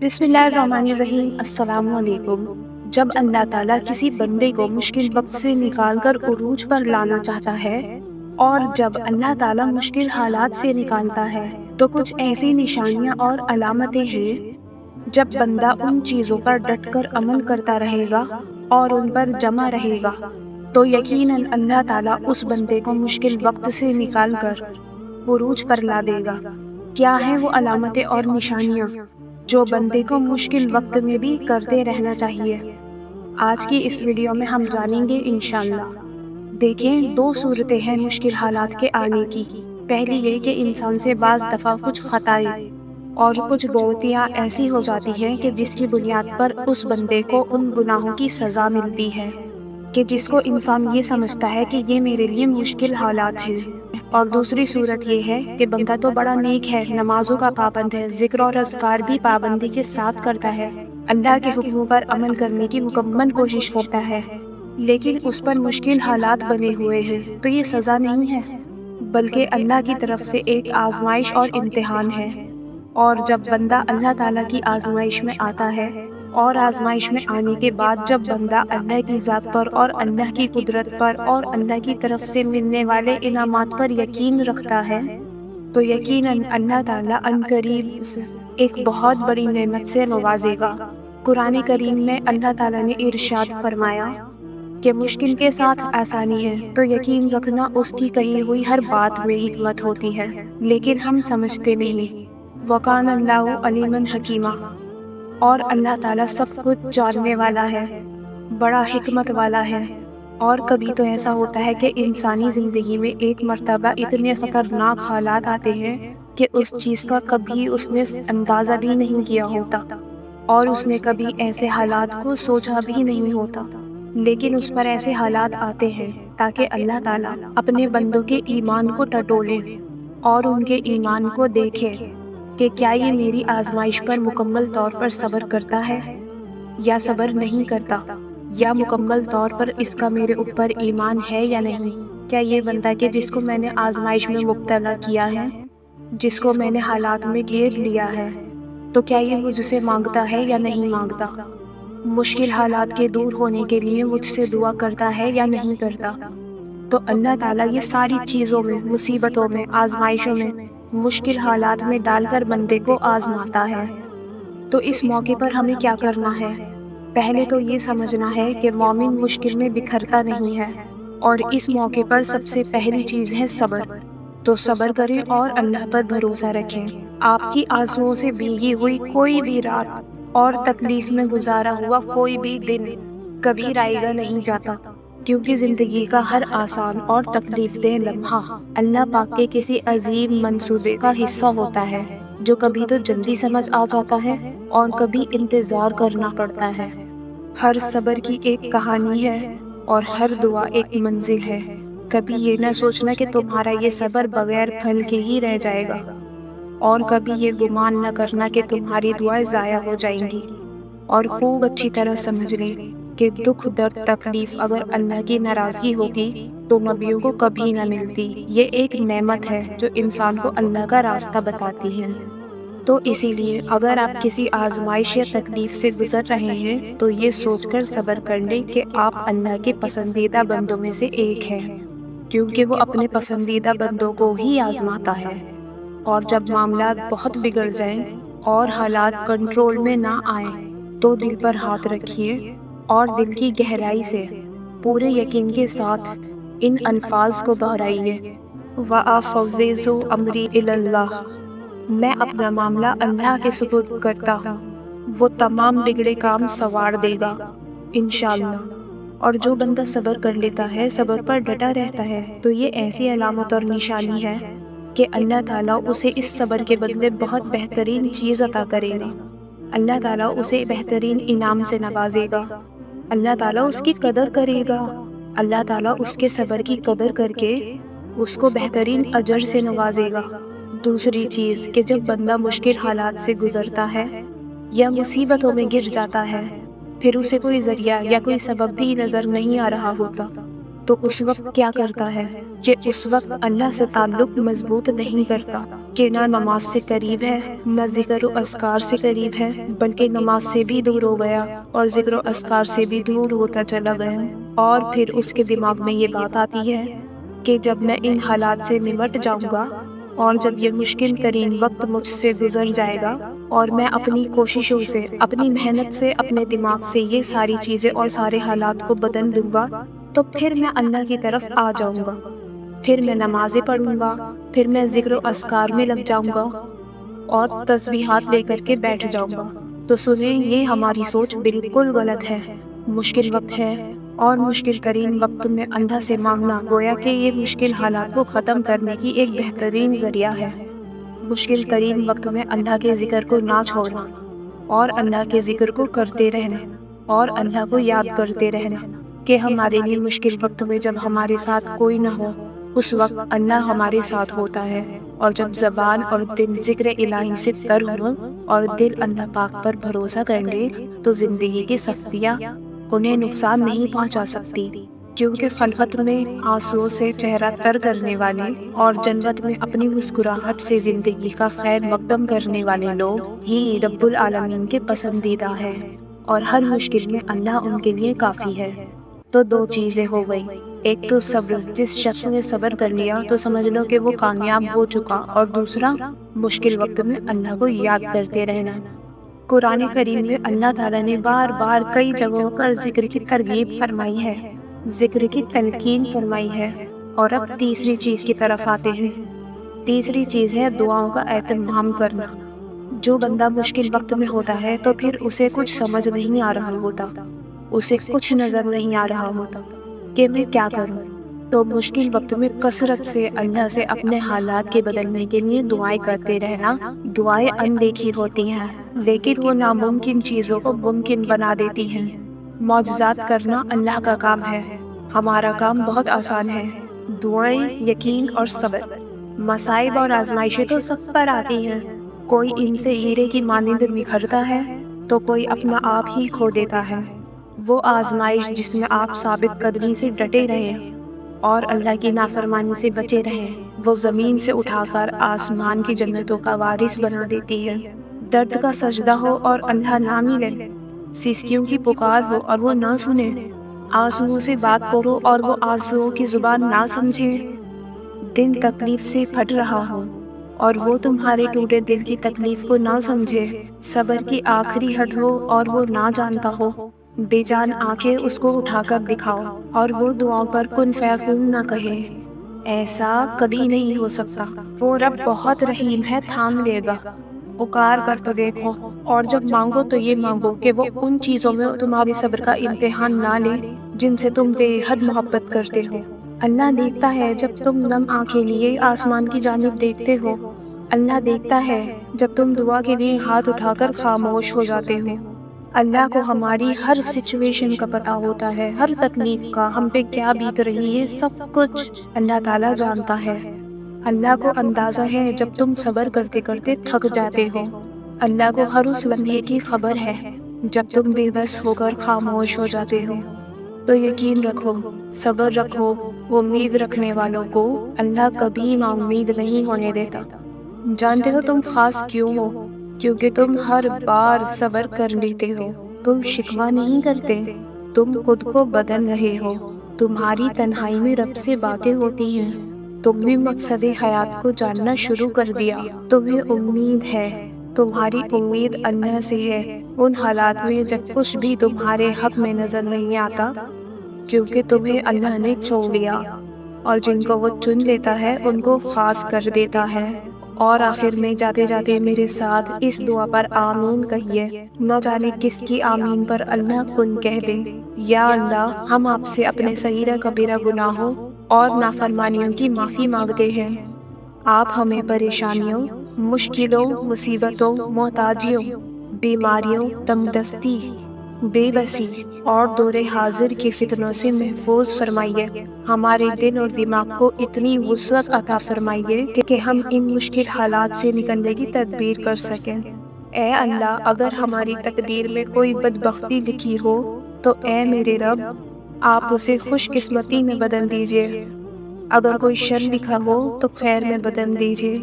بسم اللہ الرحمن الرحیم۔ السلام علیکم۔ جب اللہ تعالیٰ کسی بندے کو مشکل وقت سے نکال کر عروج پر لانا چاہتا ہے اور جب اللہ تعالیٰ مشکل حالات سے نکالتا ہے تو کچھ ایسی نشانیاں اور علامتیں ہیں جب بندہ ان چیزوں پر ڈٹ کر عمل کرتا رہے گا اور ان پر جمع رہے گا تو یقیناً اللہ تعالیٰ اس بندے کو مشکل وقت سے نکال کر عروج پر لا دے گا۔ کیا ہیں وہ علامتیں اور نشانیاں جو بندے کو مشکل وقت میں بھی کرتے رہنا چاہیے؟ آج کی اس ویڈیو میں ہم جانیں گے انشاءاللہ۔ دیکھیں، دو صورتیں ہیں مشکل حالات کے آنے کی۔ پہلی یہ کہ انسان سے بعض دفعہ کچھ خطائیں اور کچھ غلطیاں ایسی ہو جاتی ہیں کہ جس کی بنیاد پر اس بندے کو ان گناہوں کی سزا ملتی ہے کہ جس کو انسان یہ سمجھتا ہے کہ یہ میرے لیے مشکل حالات ہیں۔ اور دوسری صورت یہ ہے کہ بندہ تو بڑا نیک ہے، نمازوں کا پابند ہے، ذکر اور اذکار بھی پابندی کے ساتھ کرتا ہے، اللہ کے حکموں پر عمل کرنے کی مکمل کوشش کرتا ہے، لیکن اس پر مشکل حالات بنے ہوئے ہیں۔ تو یہ سزا نہیں ہے بلکہ اللہ کی طرف سے ایک آزمائش اور امتحان ہے۔ اور جب بندہ اللہ تعالیٰ کی آزمائش میں آتا ہے اور آزمائش میں آنے کے بعد جب بندہ اللہ کی ذات پر اور اللہ کی قدرت پر اور اللہ کی طرف سے ملنے والے انعامات پر یقین رکھتا ہے تو یقیناً اللہ تعالیٰ عنقریب اسے ایک بہت بڑی نعمت سے نوازے گا۔ قرآن کریم میں اللہ تعالیٰ نے ارشاد فرمایا کہ مشکل کے ساتھ آسانی ہے، تو یقین رکھنا اس کی کہی ہوئی ہر بات میں حکمت ہوتی ہے، لیکن ہم سمجھتے نہیں۔ وَقَانَ اللَّهُ عَلِيمًا حَكِيمًا، اور اللہ تعالیٰ سب کچھ جاننے والا ہے، بڑا حکمت والا ہے۔ اور کبھی تو ایسا ہوتا ہے کہ انسانی زندگی میں ایک مرتبہ اتنے خطرناک حالات آتے ہیں کہ اس چیز کا کبھی اس نے اندازہ بھی نہیں کیا ہوتا اور اس نے کبھی ایسے حالات کو سوچا بھی نہیں ہوتا، لیکن اس پر ایسے حالات آتے ہیں تاکہ اللہ تعالیٰ اپنے بندوں کے ایمان کو ٹٹولے اور ان کے ایمان کو دیکھے کہ کیا یہ میری آزمائش پر مکمل طور پر صبر کرتا ہے یا صبر نہیں کرتا، یا مکمل طور پر اس کا میرے اوپر ایمان ہے یا نہیں۔ کیا یہ بندہ کہ جس کو میں نے آزمائش میں مبتلا کیا ہے، جس کو میں نے حالات میں گھیر لیا ہے، تو کیا یہ مجھ سے مانگتا ہے یا نہیں مانگتا، مشکل حالات کے دور ہونے کے لیے مجھ سے دعا کرتا ہے یا نہیں کرتا۔ تو اللہ تعالیٰ یہ ساری چیزوں میں، مصیبتوں میں، آزمائشوں میں، مشکل حالات میں ڈال کر بندے کو آزماتا ہے۔ تو اس موقع پر ہمیں کیا کرنا ہے؟ پہلے تو یہ سمجھنا ہے کہ مومن مشکل میں بکھرتا نہیں ہے، اور اس موقع پر سب سے پہلی چیز ہے صبر۔ تو صبر کریں اور اللہ پر بھروسہ رکھیں۔ آپ کی آنسوؤں سے بھیگی ہوئی کوئی بھی رات اور تکلیف میں گزارا ہوا کوئی بھی دن کبھی رائے گا نہیں جاتا، کیونکہ زندگی کا ہر آسان اور تکلیف دہ لمحہ اللہ پاک کے کسی عظیم منصوبے کا حصہ ہوتا ہے، جو کبھی تو جلدی سمجھ آ جاتا ہے اور کبھی انتظار کرنا پڑتا ہے۔ ہر صبر کی ایک کہانی ہے اور ہر دعا ایک منزل ہے۔ کبھی یہ نہ سوچنا کہ تمہارا یہ صبر بغیر پھل کے ہی رہ جائے گا، اور کبھی یہ گمان نہ کرنا کہ تمہاری دعائیں ضائع ہو جائیں گی۔ اور خوب اچھی طرح سمجھ لیں کہ دکھ، درد، تکلیف اگر اللہ کی ناراضگی ہوتی تو نبیوں کو کبھی نہ ملتی۔ یہ ایک نعمت ہے جو انسان کو اللہ کا راستہ بتاتی ہے۔ تو اسی لیے اگر آپ کسی آزمائش یا تکلیف سے گزر رہے ہیں تو یہ سوچ کر صبر کر لیں کہ آپ اللہ کے پسندیدہ بندوں میں سے ایک ہیں، کیونکہ وہ اپنے پسندیدہ بندوں کو ہی آزماتا ہے۔ اور جب معاملات بہت بگڑ جائیں اور حالات کنٹرول میں نہ آئیں تو دل پر ہاتھ رکھیے اور دل کی گہرائی سے پورے یقین کے ساتھ ان الفاظ کو دہرائیے، وَأَفَوِّضُ أَمْرِي إِلَى اللَّهِ، میں اپنا معاملہ اللہ کے سپرد کرتا ہوں، وہ تمام بگڑے کام سنوار دے گا انشاءاللہ۔ اور جو بندہ صبر کر لیتا ہے، صبر پر ڈٹا رہتا ہے، تو یہ ایسی علامت اور نشانی ہے کہ اللہ تعالیٰ اسے اس صبر کے بدلے بہت بہترین چیز عطا کرے گا۔ اللہ تعالیٰ اسے بہترین انعام سے نوازے گا، اللہ تعالیٰ اس کی قدر کرے گا، اللہ تعالیٰ اس کے صبر کی قدر کر کے اس کو بہترین اجر سے نوازے گا۔ دوسری چیز کہ جب بندہ مشکل حالات سے گزرتا ہے یا مصیبتوں میں گر جاتا ہے، پھر اسے کوئی ذریعہ یا کوئی سبب بھی نظر نہیں آ رہا ہوتا، تو اس وقت کیا کرتا ہے کہ اس وقت اللہ سے تعلق مضبوط نہیں کرتا، کہ نہ نماز سے قریب ہے، نہ ذکر و اذکار سے قریب ہے، بلکہ نماز سے بھی دور ہو گیا اور ذکر و اذکار سے بھی دور ہوتا چلا گیا۔ اور پھر اس کے دماغ میں یہ بات آتی ہے کہ جب میں ان حالات سے نمٹ جاؤں گا اور جب یہ مشکل ترین وقت مجھ سے گزر جائے گا اور میں اپنی کوششوں سے، اپنی محنت سے، اپنے دماغ سے یہ ساری چیزیں اور سارے حالات کو بدل دوں گا، تو پھر میں اللہ کی طرف آ جاؤں گا، پھر میں نمازیں پڑھوں گا، پھر میں ذکر و اذکار میں لگ جاؤں گا اور تسبیحات لے کر کے بیٹھ جاؤں گا۔ تو سنیں، یہ ہماری سوچ بالکل غلط ہے۔ مشکل وقت ہے اور مشکل ترین وقت میں اللہ سے مانگنا گویا کہ یہ مشکل حالات کو ختم کرنے کی ایک بہترین ذریعہ ہے۔ مشکل ترین وقت میں اللہ کے ذکر کو نہ چھوڑنا اور اللہ کے ذکر کو کرتے رہنا اور اللہ کو یاد کرتے رہنا کہ ہمارے لیے مشکل وقت میں جب ہمارے ساتھ کوئی نہ ہو، اس وقت اللہ ہمارے ساتھ ہوتا ہے، اور جب زبان اور دل ذکر الہی سے تر ہوں اور دل اللہ پاک پر بھروسہ کر لے تو زندگی کی سختیاں انہیں نقصان نہیں پہنچا سکتی، کیونکہ خلوت میں آنسوؤں سے چہرہ تر کرنے والے اور جنت میں اپنی مسکراہٹ سے زندگی کا خیر مقدم کرنے والے لوگ ہی رب العالمین کے پسندیدہ ہیں، اور ہر مشکل میں اللہ ان کے لیے کافی ہے۔ تو دو چیزیں ہو گئی، ایک تو صبر، جس شخص نے صبر کر لیا تو سمجھ لو کہ وہ کامیاب ہو چکا، اور دوسرا مشکل وقت میں اللہ کو یاد کرتے رہنا۔ قرآن کریم میں اللہ تعالیٰ نے بار بار کئی جگہوں پر ذکر کی ترغیب فرمائی ہے، ذکر کی تلقین فرمائی ہے۔ اور اب تیسری چیز کی طرف آتے ہیں۔ تیسری چیز ہے دعاؤں کا اہتمام کرنا۔ جو بندہ مشکل وقت میں ہوتا ہے تو پھر اسے کچھ سمجھ نہیں آ رہا ہوتا، اسے کچھ نظر نہیں آ رہا ہوتا کہ میں کیا کروں، تو مشکل وقت میں کثرت سے اللہ سے اپنے حالات کے بدلنے کے لیے دعائیں کرتے رہنا۔ دعائیں اندیکھی ہوتی ہیں لیکن وہ ناممکن چیزوں کو ممکن بنا دیتی ہیں۔ معجزات کرنا اللہ کا کام ہے، ہمارا کام بہت آسان ہے۔ دعائیں، یقین اور صبر۔ مصائب اور آزمائشیں تو سب پر آتی ہیں، کوئی ان سے ہیرے کی مانند نکھرتا ہے تو کوئی اپنا آپ ہی کھو دیتا ہے۔ وہ آزمائش جس میں آپ ثابت قدمی سے ڈٹے رہیں اور اللہ کی نافرمانی سے بچے رہیں، وہ زمین سے اٹھا کر آسمان کی جنتوں کا وارث بنا دیتی ہے۔ درد کا سجدہ ہو اور اللہ نہ ملے، سسکیوں کی پکار ہو اور وہ نہ سنے، آنسوؤں سے بات کرو اور وہ آنسوؤں کی زبان نہ سمجھے، دل تکلیف سے پھٹ رہا ہو اور وہ تمہارے ٹوٹے دل کی تکلیف کو نہ سمجھے، صبر کی آخری حد ہو اور وہ نہ جانتا ہو، بے جان آنکھیں اس کو اٹھا کر دکھاؤ اور وہ دعاؤں پر کن فیکون نہ کہے، ایسا کبھی نہیں ہو سکتا۔ وہ رب بہت رحیم ہے، تھام لے گا، پکار کر تو دیکھو، اور جب مانگو تو یہ مانگو کہ وہ ان چیزوں میں تمہاری صبر کا امتحان نہ لے جن سے تم بے حد محبت کرتے ہو۔ اللہ دیکھتا ہے جب تم نم آنکھیں لیے آسمان کی جانب دیکھتے ہو، اللہ دیکھتا ہے جب تم دعا کے لیے ہاتھ اٹھا کر خاموش ہو جاتے ہو۔ اللہ کو ہماری ہر سچویشن کا پتہ ہوتا ہے، ہر تکلیف کا، ہم پہ کیا بیت رہی ہے، سب کچھ اللہ تعالیٰ جانتا ہے۔ اللہ کو اندازہ ہے جب تم صبر کرتے کرتے تھک جاتے ہو، اللہ کو ہر اس لمحے کی خبر ہے جب تم بے بس ہو کر خاموش ہو جاتے ہو۔ تو یقین رکھو، صبر رکھو، امید رکھنے والوں کو اللہ کبھی نا امید نہیں ہونے دیتا۔ جانتے ہو تم خاص کیوں ہو؟ کیونکہ تم ہر بار صبر کر لیتے ہو، تم شکوہ نہیں کرتے، تم خود کو بدل رہے ہو، تمہاری تنہائی میں رب سے باتیں ہوتی ہیں، تم نے مقصد حیات کو جاننا شروع کر دیا، تمہیں امید ہے، تمہاری امید اللہ سے ہے، ان حالات میں جب کچھ بھی تمہارے حق میں نظر نہیں آتا، کیونکہ تمہیں اللہ نے چن لیا، اور جن کو وہ چن لیتا ہے ان کو خاص کر دیتا ہے۔ اور آخر میں جاتے جاتے میرے ساتھ اس دعا پر آمین کہیے، نہ جانے کس کی آمین پر اللہ کن کہہ دے۔ یا اللہ، ہم آپ سے اپنے صغیرہ کبیرہ گناہوں اور نافرمانیوں کی معافی مانگتے ہیں، آپ ہمیں پریشانیوں، مشکلوں، مصیبتوں، محتاجیوں، بیماریوں، تنگ دستی، بے بسی اور دور حاضر کے فتنوں سے محفوظ فرمائیے، ہمارے دل اور دماغ کو اتنی وسعت عطا فرمائیے کہ ہم ان مشکل حالات سے نکلنے کی تدبیر کر سکیں۔ اے اللہ، اگر ہماری تقدیر میں کوئی بدبختی لکھی ہو تو اے میرے رب، آپ اسے خوش قسمتی میں بدل دیجیے۔ اگر کوئی شر لکھا ہو تو خیر میں بدل دیجیے،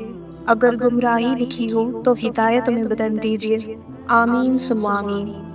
اگر گمراہی لکھی ہو تو ہدایت میں بدل دیجیے۔ آمین ثم آمین۔